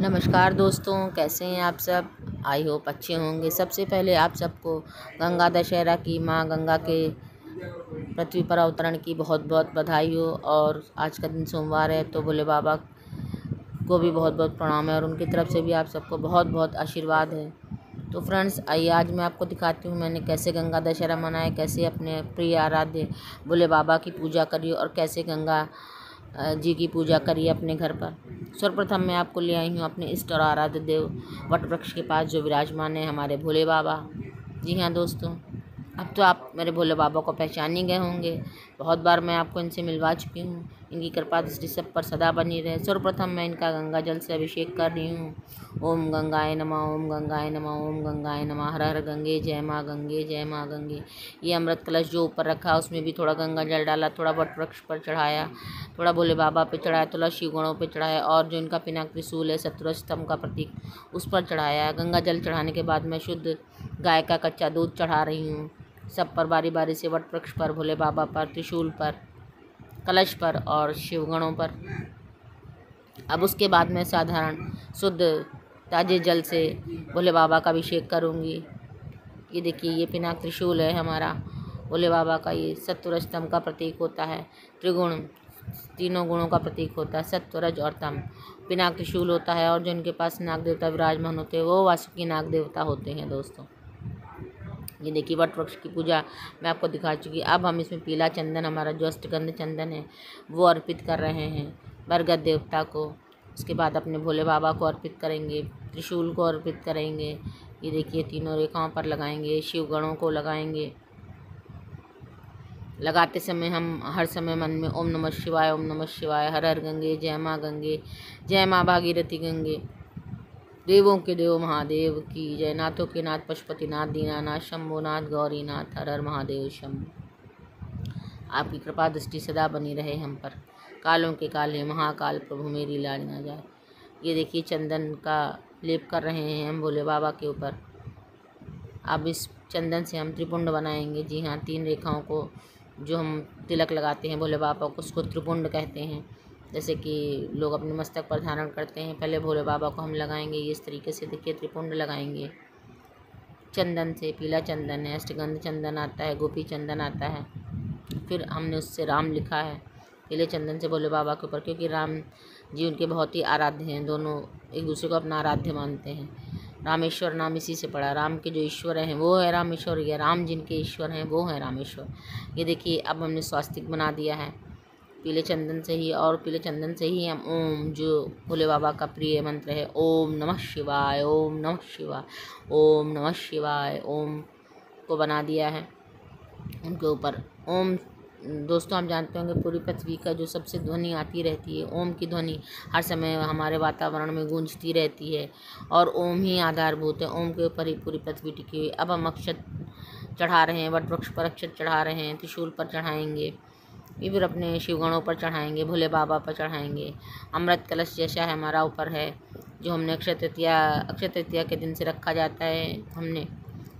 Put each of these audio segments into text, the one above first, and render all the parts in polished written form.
नमस्कार दोस्तों, कैसे हैं आप सब। आई होप अच्छे होंगे। सबसे पहले आप सबको गंगा दशहरा की, माँ गंगा के पृथ्वी पर अवतरण की बहुत बहुत बधाई हो। और आज का दिन सोमवार है तो भोले बाबा को भी बहुत बहुत प्रणाम है और उनकी तरफ से भी आप सबको बहुत बहुत आशीर्वाद है। तो फ्रेंड्स, आइए आज मैं आपको दिखाती हूँ मैंने कैसे गंगा दशहरा मनाया, कैसे अपने प्रिय आराध्य भोले बाबा की पूजा करी और कैसे गंगा जी की पूजा करिए अपने घर पर। सर्वप्रथम मैं आपको ले आई हूँ अपने इष्ट और आराध्य देव वट वृक्ष के पास जो विराजमान है हमारे भोले बाबा। जी हाँ दोस्तों, अब तो आप मेरे भोले बाबा को पहचान ही गए होंगे। बहुत बार मैं आपको इनसे मिलवा चुकी हूँ। इनकी कृपा दृष्टि सब पर सदा बनी रहे। सर्वप्रथम मैं इनका गंगा जल से अभिषेक कर रही हूँ। ओम गंगाए नमः, ओम गंगाए नमः, ओम गंगाए नमः। हर हर गंगे, जय माँ गंगे, जय माँ गंगे। ये अमृत कलश जो ऊपर रखा उसमें भी थोड़ा गंगा जल डाला, थोड़ा वट वृक्ष पर चढ़ाया, थोड़ा भोले बाबा पे चढ़ाया, थोड़ा शिव गणों पे चढ़ाया और जो इनका पिनाक त्रिशूल है शत्रु स्तंभ का प्रतीक उस पर चढ़ाया। गंगा जल चढ़ाने के बाद मैं शुद्ध गाय का कच्चा दूध चढ़ा रही हूँ सब पर, बारी बारी से, वट वृक्ष पर, भोले बाबा पर, त्रिशूल पर, कलश पर और शिवगणों पर। अब उसके बाद मैं साधारण शुद्ध ताजे जल से भोले बाबा का अभिषेक करूँगी। ये देखिए, ये पिनाक त्रिशूल है हमारा भोले बाबा का। ये सत्व स्तंभ का प्रतीक होता है, त्रिगुण तीनों गुणों का प्रतीक होता है, सत्व रज और तम। पिनाक त्रिशूल होता है और जो इनके पास नाग देवता विराजमान होते हैं वो वासुकी नाग देवता होते हैं दोस्तों। ये देखिए, वट वृक्ष की पूजा मैं आपको दिखा चुकी। अब हम इसमें पीला चंदन, हमारा जो अष्टगंध चंदन है वो अर्पित कर रहे हैं बरगद देवता को। उसके बाद अपने भोले बाबा को अर्पित करेंगे, त्रिशूल को अर्पित करेंगे। ये देखिए, तीनों रेखाओं पर लगाएंगे, शिव गणों को लगाएंगे। लगाते समय हम हर समय मन में ओम नमः शिवाय, ओम नमः शिवाय, हर हर गंगे, जय माँ गंगे, जय माँ भागीरथी गंगे, देवों के देव महादेव की जय, नाथों के नाथ पशुपतिनाथ, दीनानाथ, शंभुनाथ, गौरीनाथ, हर हर महादेव शंभु। आपकी कृपा दृष्टि सदा बनी रहे हम पर। कालों के काले महाकाल प्रभु मेरी लाज ना जाए। ये देखिए, चंदन का लेप कर रहे हैं हम भोले बाबा के ऊपर। अब इस चंदन से हम त्रिपुंड बनाएंगे। जी हाँ, 3 रेखाओं को जो हम तिलक लगाते हैं भोले बाबा को उसको त्रिपुंड कहते हैं। जैसे कि लोग अपने मस्तक पर धारण करते हैं, पहले भोले बाबा को हम लगाएंगे। ये इस तरीके से देखिए, त्रिपुंड लगाएंगे चंदन से। पीला चंदन है, अष्टगंध चंदन आता है, गोपी चंदन आता है, फिर हमने उससे राम लिखा है पीले चंदन से भोले बाबा के ऊपर, क्योंकि राम जी उनके बहुत ही आराध्य हैं। दोनों एक दूसरे को अपना आराध्य मानते हैं। रामेश्वर नाम इसी से पड़ा। राम के जो ईश्वर हैं वो है रामेश्वर, या राम जिनके ईश्वर हैं वो है रामेश्वर। ये देखिए, अब हमने स्वास्तिक बना दिया है पीले चंदन से ही। और पीले चंदन से ही हम ओम, जो भोले बाबा का प्रिय मंत्र है, ओम नमः शिवाय, ओम नमः शिवाय, ओम नमः शिवाय, ओम को बना दिया है उनके ऊपर। ओम दोस्तों, हम जानते होंगे पूरी पृथ्वी का जो सबसे ध्वनि आती रहती है, ओम की ध्वनि हर समय हमारे वातावरण में गूंजती रहती है और ओम ही आधारभूत है। ओम के ऊपर ही पूरी पृथ्वी टिकी हुई। अब हम अक्षत चढ़ा रहे हैं, वट वृक्ष पर अक्षत चढ़ा रहे हैं, त्रिशूल पर चढ़ाएंगे, ये फिर अपने शिवगणों पर चढ़ाएंगे, भोले बाबा पर चढ़ाएंगे। अमृत कलश जैसा है हमारा ऊपर है, जो हमने अक्षय तृतीया के दिन से रखा जाता है। हमने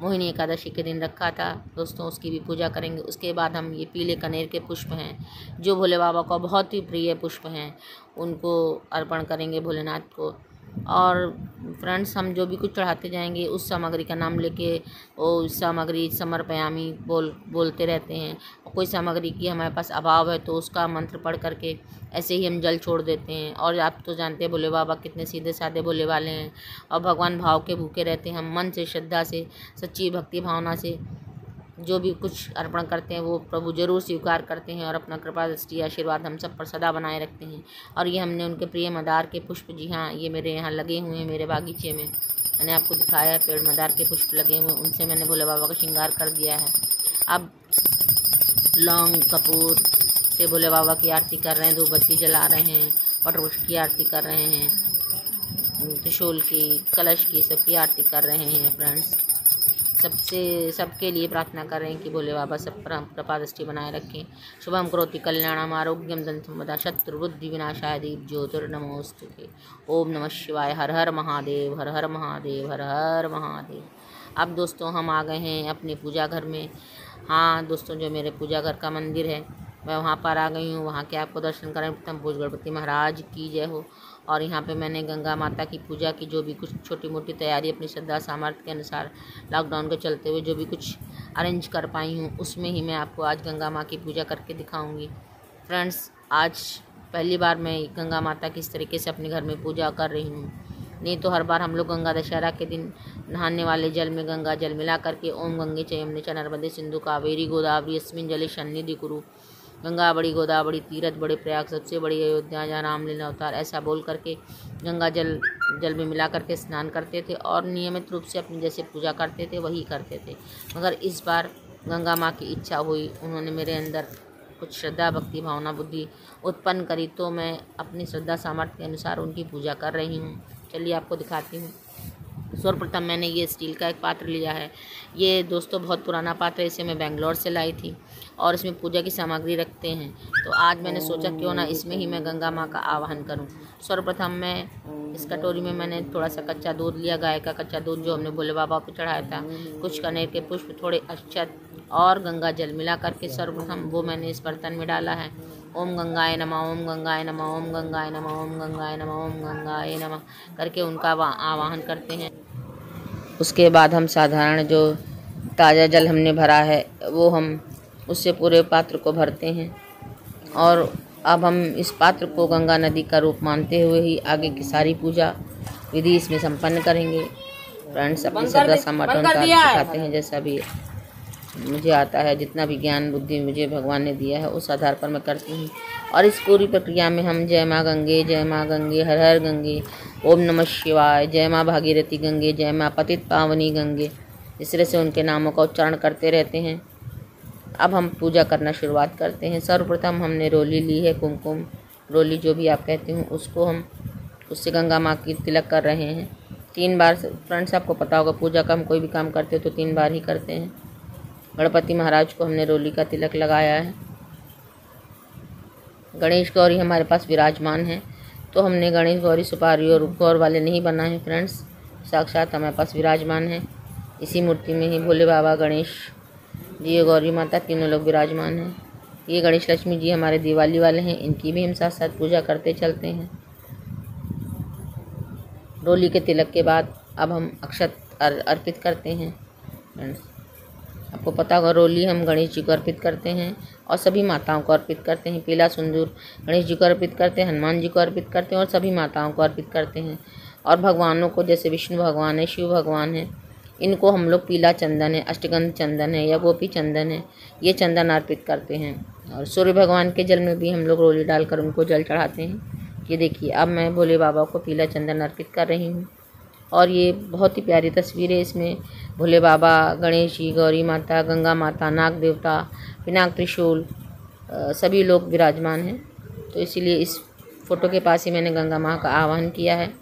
मोहिनी एकादशी के दिन रखा था दोस्तों, उसकी भी पूजा करेंगे। उसके बाद हम ये पीले कनेर के पुष्प हैं जो भोले बाबा को बहुत ही प्रिय पुष्प हैं, उनको अर्पण करेंगे भोलेनाथ को। और फ्रेंड्स, हम जो भी कुछ चढ़ाते जाएंगे उस सामग्री का नाम लेके वो सामग्री समर्पयामी बोलते रहते हैं। और कोई सामग्री की हमारे पास अभाव है तो उसका मंत्र पढ़ करके ऐसे ही हम जल छोड़ देते हैं। और आप तो जानते हैं भोले बाबा कितने सीधे साधे भोले वाले हैं और भगवान भाव के भूखे रहते हैं। हम मन से, श्रद्धा से, सच्ची भक्ति भावना से जो भी कुछ अर्पण करते हैं वो प्रभु जरूर स्वीकार करते हैं और अपना कृपा दृष्टि आशीर्वाद हम सब पर सदा बनाए रखते हैं। और ये हमने उनके प्रिय मदार के पुष्प, जी हाँ, ये मेरे यहाँ लगे हुए हैं मेरे बागीचे में। मैंने आपको दिखाया है पेड़ मदार के पुष्प लगे हुए, उनसे मैंने भोले बाबा का श्रृंगार कर दिया है। अब लौंग कपूर से भोले बाबा की आरती कर रहे हैं, धूप बत्ती जला रहे हैं, वट वृक्ष की आरती कर रहे हैं, त्रिशूल की, कलश की, सबकी आरती कर रहे हैं फ्रेंड्स। सबके लिए प्रार्थना कर रहे हैं कि भोले बाबा सब पर कृपा दृष्टि बनाए रखें। शुभम करोति कल्याणम आरोग्यम धनसंपदा शत्रु बुद्धि विनाशाय दीप ज्योतिर्नमोस्तुते। ओम नमः शिवाय। हर हर महादेव, हर हर महादेव, हर हर महादेव। अब दोस्तों, हम आ गए हैं अपने पूजा घर में। हाँ दोस्तों, जो मेरे पूजा घर का मंदिर है मैं वहाँ पर आ गई हूँ। वहाँ के आपको दर्शन करें। प्रथम पूज गणपति महाराज की जय हो। और यहाँ पे मैंने गंगा माता की पूजा की, जो भी कुछ छोटी मोटी तैयारी अपनी श्रद्धा सामर्थ्य के अनुसार लॉकडाउन के चलते हुए जो भी कुछ अरेंज कर पाई हूँ, उसमें ही मैं आपको आज गंगा माँ की पूजा करके दिखाऊंगी। फ्रेंड्स, आज पहली बार मैं गंगा माता की इस तरीके से अपने घर में पूजा कर रही हूँ। नहीं तो हर बार हम लोग गंगा दशहरा के दिन नहाने वाले जल में गंगा जल मिला करके ओम गंगे च यमुने च नर्मदे सिंधु कावेरी गोदावरी अस्मिन् जले सन्निधि कुरु, गंगा बड़ी गोदावरी तीरथ बड़े प्रयाग सबसे बड़ी अयोध्या जहाँ रामलीला अवतार, ऐसा बोल करके गंगा जल में मिला करके स्नान करते थे और नियमित रूप से अपनी जैसे पूजा करते थे वही करते थे। मगर इस बार गंगा माँ की इच्छा हुई, उन्होंने मेरे अंदर कुछ श्रद्धा भक्ति भावना बुद्धि उत्पन्न करी, तो मैं अपनी श्रद्धा सामर्थ्य के अनुसार उनकी पूजा कर रही हूँ। चलिए आपको दिखाती हूँ। सर्वप्रथम मैंने ये स्टील का एक पात्र लिया है। ये दोस्तों बहुत पुराना पात्र है, इसे मैं बेंगलोर से लाई थी और इसमें पूजा की सामग्री रखते हैं। तो आज मैंने सोचा क्यों ना इसमें ही मैं गंगा माँ का आवाहन करूँ। सर्वप्रथम मैं इस कटोरी में मैंने थोड़ा सा कच्चा दूध लिया, गाय का कच्चा दूध जो हमने भोले बाबा को चढ़ाया था, कुछ कनेर के पुष्प, थोड़े अक्षत और गंगा जल मिला करके सर्वप्रथम वो मैंने इस बर्तन में डाला है। ओम गंगाय नमः, ओम गंगाय नमः, ओम गंगाय नमः, ओम गंगाय नमः, ओम गंगाय नमः करके उनका आवाहन करते हैं। उसके बाद हम साधारण जो ताज़ा जल हमने भरा है वो हम उससे पूरे पात्र को भरते हैं और अब हम इस पात्र को गंगा नदी का रूप मानते हुए ही आगे की सारी पूजा विधि इसमें संपन्न करेंगे। फ्रेंड्स, अपनी श्रद्धा सामर्थ्य दिखाते हैं, जैसा भी मुझे आता है, जितना भी ज्ञान बुद्धि मुझे भगवान ने दिया है उस आधार पर मैं करती हूँ। और इस पूरी प्रक्रिया में हम जय माँ गंगे, जय माँ गंगे, हर हर गंगे, ओम नमः शिवाय, जय माँ भागीरथी गंगे, जय माँ पतित पावनी गंगे, इस तरह से उनके नामों का उच्चारण करते रहते हैं। अब हम पूजा करना शुरुआत करते हैं। सर्वप्रथम हमने रोली ली है, कुमकुम रोली जो भी आप कहते हो, उसको हम उससे गंगा माँ की तिलक कर रहे हैं 3 बार। फ्रेंड्स, आपको पता होगा पूजा का हम कोई भी काम करते हो तो 3 बार ही करते हैं। गणपति महाराज को हमने रोली का तिलक लगाया है। गणेश गौरी हमारे पास विराजमान है, तो हमने गणेश गौरी सुपारी और गौर वाले नहीं बनाए हैं। फ्रेंड्स, साक्षात हमारे पास विराजमान है। इसी मूर्ति में ही भोले बाबा, गणेश जी, गौरी माता तीनों लोग विराजमान हैं। ये गणेश लक्ष्मी जी हमारे दिवाली वाले हैं, इनकी भी हम साथ साथ पूजा करते चलते हैं। रोली के तिलक के बाद अब हम अक्षत अर्पित करते हैं। फ्रेंड्स, आपको पता होगा रोली हम गणेश जी को अर्पित करते हैं और सभी माताओं को अर्पित करते हैं। पीला सिंदूर गणेश जी को अर्पित करते हैं, हनुमान जी को अर्पित करते हैं और सभी माताओं को अर्पित करते हैं। और भगवानों को, जैसे विष्णु भगवान है, शिव भगवान है, इनको हम लोग पीला चंदन है, अष्टगंध चंदन है या गोपी चंदन है, ये चंदन अर्पित करते हैं। और सूर्य भगवान के जल में भी हम लोग रोली डालकर उनको जल चढ़ाते हैं। ये देखिए, अब मैं भोले बाबा को पीला चंदन अर्पित कर रही हूँ और ये बहुत ही प्यारी तस्वीर है। इसमें भोले बाबा, गणेश जी, गौरी माता, गंगा माता, नाग देवता, पिनाक त्रिशूल, सभी लोग विराजमान हैं। तो इसीलिए इस फ़ोटो के पास ही मैंने गंगा माँ का आह्वान किया है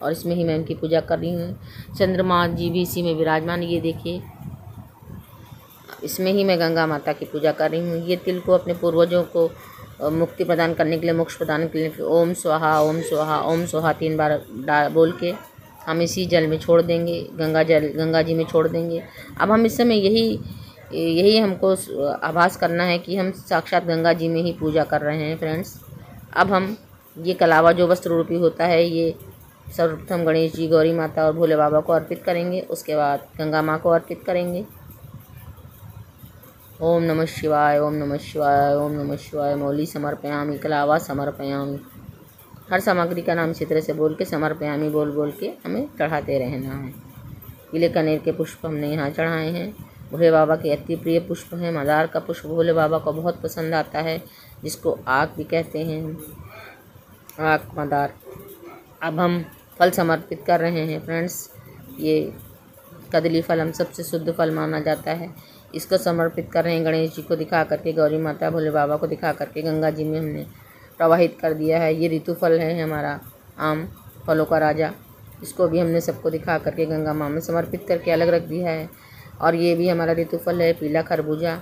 और इसमें ही मैं उनकी पूजा कर रही हूँ। चंद्रमा जी भी इसी में विराजमान, ये देखिए, इसमें ही मैं गंगा माता की पूजा कर रही हूँ। ये तिल को अपने पूर्वजों को मुक्ति प्रदान करने के लिए, मोक्ष प्रदान करने के लिए ओम स्वाहा, ओम स्वाहा, ओम स्वाहा 3 बार बोल के हम इसी जल में छोड़ देंगे, गंगा जी में छोड़ देंगे। अब हम इस समय यही हमको आभास करना है कि हम साक्षात गंगा जी में ही पूजा कर रहे हैं। फ्रेंड्स, अब हम ये कलावा जो वस्त्र रूपी होता है, ये सर्वप्रथम गणेश जी, गौरी माता और भोले बाबा को अर्पित करेंगे। उसके बाद गंगा माँ को अर्पित करेंगे। ओम नमः शिवाय, ओम नमः शिवाय, ओम नमः शिवाय। मौली समर्पयामि, कलावा समर्पयामि। हर सामग्री का नाम इसी तरह से बोल के समर्पयामि बोल के हमें चढ़ाते रहना है। पीले कनेर के पुष्प हमने यहाँ चढ़ाए हैं। भोले बाबा के अति प्रिय पुष्प हैं। मदार का पुष्प भोले बाबा को बहुत पसंद आता है, जिसको आग भी कहते हैं, आग मदार। अब हम फल समर्पित कर रहे हैं। फ्रेंड्स, ये कदली फल हम सबसे शुद्ध फल माना जाता है, इसको समर्पित कर रहे हैं गणेश जी को दिखा करके, गौरी माता, भोले बाबा को दिखा करके गंगा जी में हमने प्रवाहित कर दिया है। ये ऋतु फल है हमारा, आम फलों का राजा, इसको भी हमने सबको दिखा करके गंगा माँ में समर्पित करके अलग रख दिया है। और ये भी हमारा ऋतु फल है, पीला खरबूजा।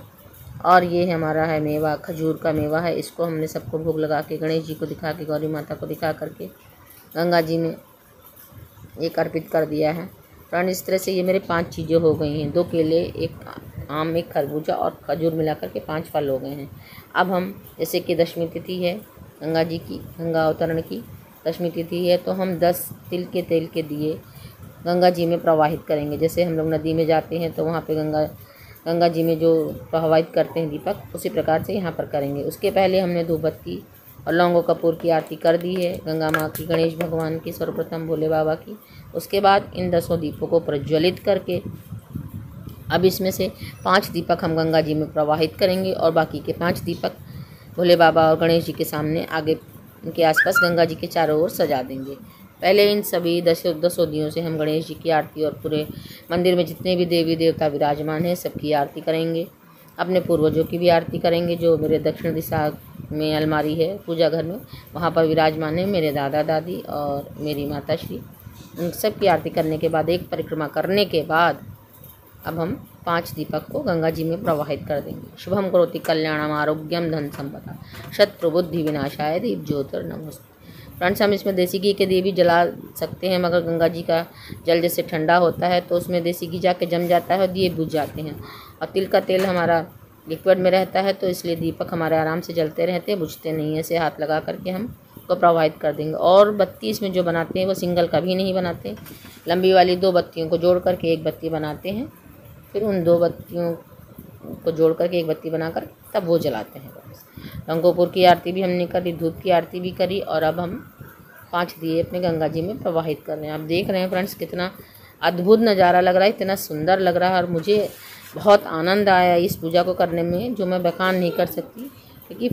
और ये हमारा है मेवा, खजूर का मेवा है, इसको हमने सबको भोग लगा के गणेश जी को दिखा के, गौरी माता को दिखा करके गंगा जी में एक अर्पित कर दिया है। फ्रेंड, इस तरह से ये मेरे 5 चीज़ें हो गई हैं। 2 केले, 1 आम, 1 खरबूजा और खजूर मिला करके 5 फल हो गए हैं। अब हम, जैसे कि दशमी तिथि है गंगा जी की, गंगा अवतरण की, दशमी तिथि है तो हम 10 तिल के तेल के दिए गंगा जी में प्रवाहित करेंगे। जैसे हम लोग नदी में जाते हैं तो वहाँ पे गंगा जी में जो प्रवाहित करते हैं दीपक, उसी प्रकार से यहाँ पर करेंगे। उसके पहले हमने धूपबत्ती और लौंगो कपूर की आरती कर दी है, गंगा माँ की, गणेश भगवान की, सर्वप्रथम भोले बाबा की। उसके बाद इन 10 दीपों को प्रज्वलित करके अब इसमें से 5 दीपक हम गंगा जी में प्रवाहित करेंगे और बाकी के 5 दीपक भोले बाबा और गणेश जी के सामने आगे उनके आसपास गंगा जी के चारों ओर सजा देंगे। पहले इन सभी 10 दियों से हम गणेश जी की आरती और पूरे मंदिर में जितने भी देवी देवता विराजमान हैं सबकी आरती करेंगे। अपने पूर्वजों की भी आरती करेंगे। जो मेरे दक्षिण दिशा में अलमारी है पूजा घर में, वहाँ पर विराजमान है मेरे दादा दादी और मेरी माता श्री। उन सब की आरती करने के बाद, एक परिक्रमा करने के बाद, अब हम 5 दीपक को गंगा जी में प्रवाहित कर देंगे। शुभम करोति कल्याणम आरोग्यम धन संपदा शत्रु बुद्धि विनाशाय दीप ज्योतिर्नमोस्तुते। फ्रेंड्स, हम इसमें देसी घी के दिए भी जला सकते हैं, मगर गंगा जी का जल जैसे ठंडा होता है तो उसमें देसी घी जाके जम जाता है और दिए बुझ जाते हैं। और तिल का तेल हमारा लिक्विड में रहता है तो इसलिए दीपक हमारे आराम से जलते रहते हैं, बुझते नहीं हैं। ऐसे हाथ लगा करके हम को प्रवाहित कर देंगे। और बत्ती इसमें जो बनाते हैं वो सिंगल कभी नहीं बनाते, लंबी वाली 2 बत्तियों को जोड़ करके एक बत्ती बनाते हैं, फिर उन 2 बत्तियों को जोड़ करके एक बत्ती बनाकर तब वो जलाते हैं। लंगोपुर की आरती भी हमने करी, धूप की आरती भी करी और अब हम 5 दिए अपने गंगा जी में प्रवाहित कर रहे हैं। आप देख रहे हैं फ्रेंड्स, कितना अद्भुत नज़ारा लग रहा है, इतना सुंदर लग रहा है और मुझे बहुत आनंद आया इस पूजा को करने में, जो मैं बयान नहीं कर सकती, क्योंकि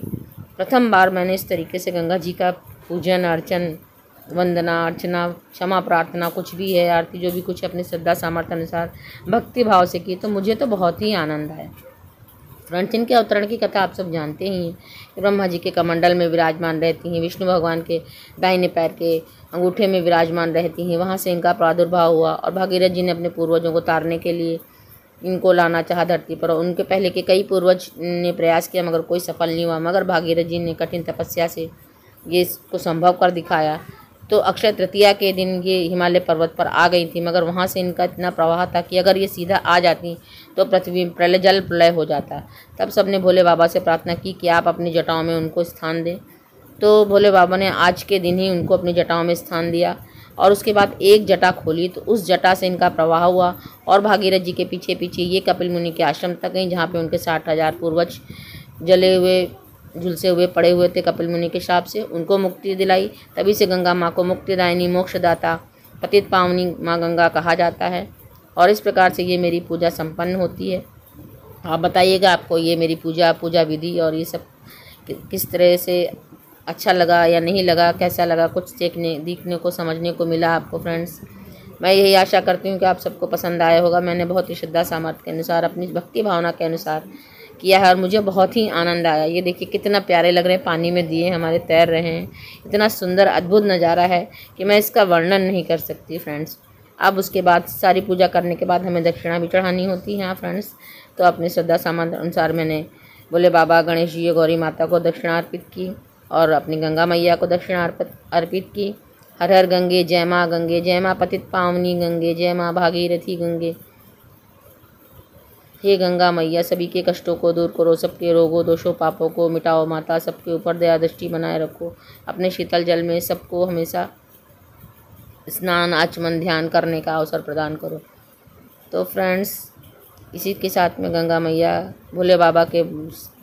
प्रथम बार मैंने इस तरीके से गंगा जी का पूजन अर्चन, वंदना, अर्चना, क्षमा प्रार्थना, कुछ भी है, आरती जो भी कुछ अपनी श्रद्धा सामर्थ्य अनुसार भक्ति भाव से की, तो मुझे तो बहुत ही आनंद आया। फ्रेंड्स, इनके अवतरण की कथा आप सब जानते ही हैं कि ब्रह्मा जी के कमंडल में विराजमान रहती हैं, विष्णु भगवान के दाहिने पैर के अंगूठे में विराजमान रहती हैं। वहाँ से इनका प्रादुर्भाव हुआ और भागीरथ जी ने अपने पूर्वजों को तारने के लिए इनको लाना चाहा धरती पर। उनके पहले के कई पूर्वज ने प्रयास किया मगर कोई सफल नहीं हुआ, मगर भागीरथ जी ने कठिन तपस्या से ये इसको संभव कर दिखाया। तो अक्षय तृतीया के दिन ये हिमालय पर्वत पर आ गई थी, मगर वहाँ से इनका इतना प्रवाह था कि अगर ये सीधा आ जाती तो पृथ्वी प्रलय, जल प्रलय हो जाता। तब सबने भोले बाबा से प्रार्थना की कि आप अपनी जटाओं में उनको स्थान दें। तो भोले बाबा ने आज के दिन ही उनको अपनी जटाओं में स्थान दिया और उसके बाद एक जटा खोली तो उस जटा से इनका प्रवाह हुआ और भागीरथ जी के पीछे पीछे ये कपिल मुनि के आश्रम तक गई, जहाँ पे उनके 60,000 पूर्वज जले हुए, झुलसे हुए पड़े हुए थे कपिल मुनि के शाप से, उनको मुक्ति दिलाई। तभी से गंगा माँ को मुक्तिदायिनी, मोक्षदाता, पतित पावनी माँ गंगा कहा जाता है। और इस प्रकार से ये मेरी पूजा संपन्न होती है। आप बताइएगा आपको ये मेरी पूजा विधि और ये सब किस तरह से अच्छा लगा या नहीं लगा, कैसा लगा, कुछ देखने को समझने को मिला आपको। फ्रेंड्स, मैं यही आशा करती हूँ कि आप सबको पसंद आया होगा। मैंने बहुत ही श्रद्धा सामर्थ्य के अनुसार, अपनी भक्ति भावना के अनुसार किया है और मुझे बहुत ही आनंद आया। ये देखिए कितना प्यारे लग रहे हैं, पानी में दिए हमारे तैर रहे हैं, इतना सुंदर अद्भुत नज़ारा है कि मैं इसका वर्णन नहीं कर सकती। फ्रेंड्स, अब उसके बाद सारी पूजा करने के बाद हमें दक्षिणा भी चढ़ानी होती है। हाँ फ्रेंड्स, तो अपनी श्रद्धा सामर्थ्य अनुसार मैंने भोले बाबा, गणेश जी, गौरी माता को दक्षिणा अर्पित की और अपनी गंगा मैया को दक्षिणा अर्पित की। हर हर गंगे, जय माँ पतित पावनी गंगे, जय माँ भागीरथी गंगे। हे गंगा मैया, सभी के कष्टों को दूर करो, सबके रोगों दोषों पापों को मिटाओ माता, सबके ऊपर दया दृष्टि बनाए रखो। अपने शीतल जल में सबको हमेशा स्नान, आचमन, ध्यान करने का अवसर प्रदान करो। तो फ्रेंड्स, इसी के साथ में गंगा मैया भोले बाबा के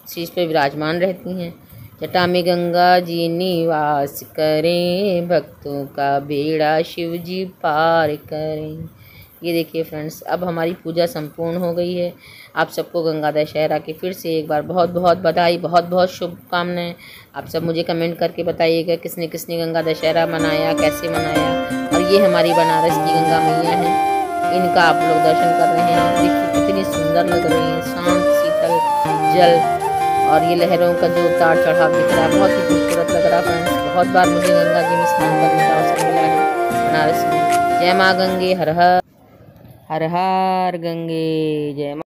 शीश पे विराजमान रहती हैं। जटा में गंगा जी निवास करें, भक्तों का बेड़ा शिव जी पार करें। ये देखिए फ्रेंड्स, अब हमारी पूजा संपूर्ण हो गई है। आप सबको गंगा दशहरा की फिर से एक बार बहुत बहुत बधाई, बहुत बहुत शुभकामनाएं। आप सब मुझे कमेंट करके बताइएगा किसने किसने गंगा दशहरा मनाया, कैसे मनाया। और ये हमारी बनारस की गंगा मैया हैं, इनका आप लोग दर्शन कर रहे हैं। देखिए कितनी सुंदर लग रही हैं, शांत शीतल जल और ये लहरों का जो उतार चढ़ाव दिख रहा है, बहुत ही खूबसूरत लग रहा है। फ्रेंड्स, बहुत बार मुझे गंगा जी में स्नान करने का अवसर मिला है बनारस में। जय माँ गंगे, हर हर गंगे, जय माँ।